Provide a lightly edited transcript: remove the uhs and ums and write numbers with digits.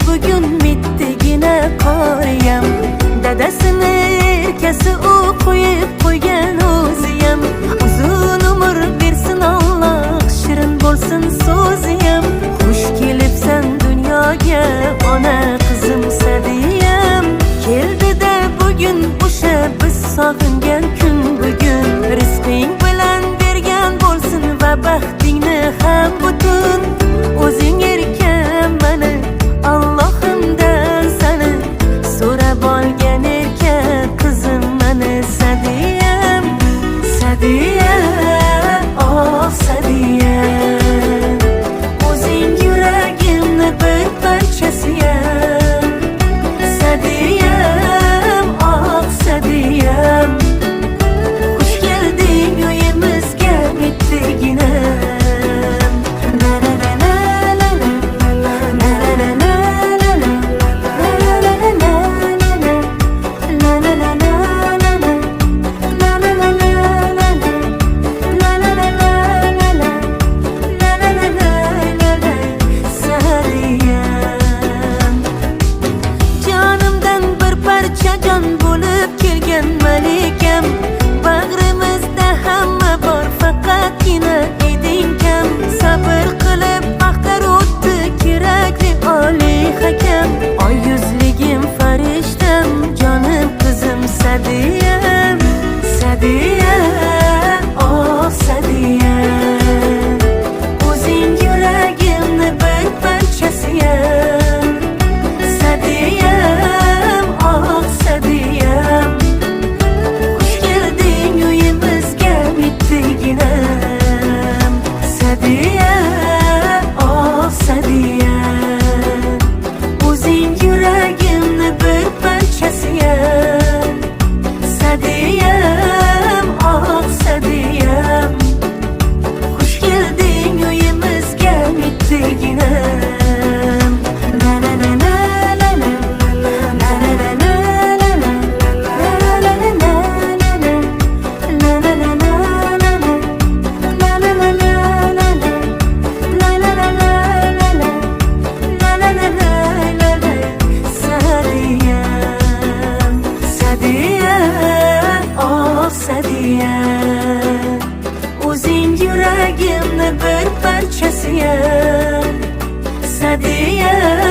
bugun mittigina qoriyam. Dadasini erkasi u qo'yib qo'ygan o'ziyam. Uzun umr bersin Alloh, shirin bo'lsin so'ziyam. Xush kelibsan dunyoga ona qizim Sadiyam. Keldi-da bugun o'sha biz sog'ingan kun bugun. Rizqing bilan bergan bo'lsin va baxtingni ham butun. O'zing erkan mana Allohimdan sani so'rab olgan erkak qizim mana Sadiyam. Sadiyam, oh Sadiyam, o'zing yuragimni bir parchasiyam. Sadiyam, oh Sadiyam, xush kelding uyimizga mittiginam. Jon bo'lib kelgan malikam, bag'rimizda hamma bor, faqatgina eding kam. Sabr qilib vaqtlar o'tdi, kerakli oliy hakam. Oy yuzligim farishtam, jonim qizim Sadiyam. Sadiyam, oh Sadiyam, o'zing yuragimni bir parchasiyam. Sadiyam, oh Sadiyam, xush kelding uyimizga mittiginam. Sadiyam, oh Sadiyam, o'zing yuragimni bir parchasiyam. Sadiyam, oh Sadiyam, xush kelding uyimizga mittiginam. Sadiyam, o'zing yuragimni bir parchasiyam. Sadiyam.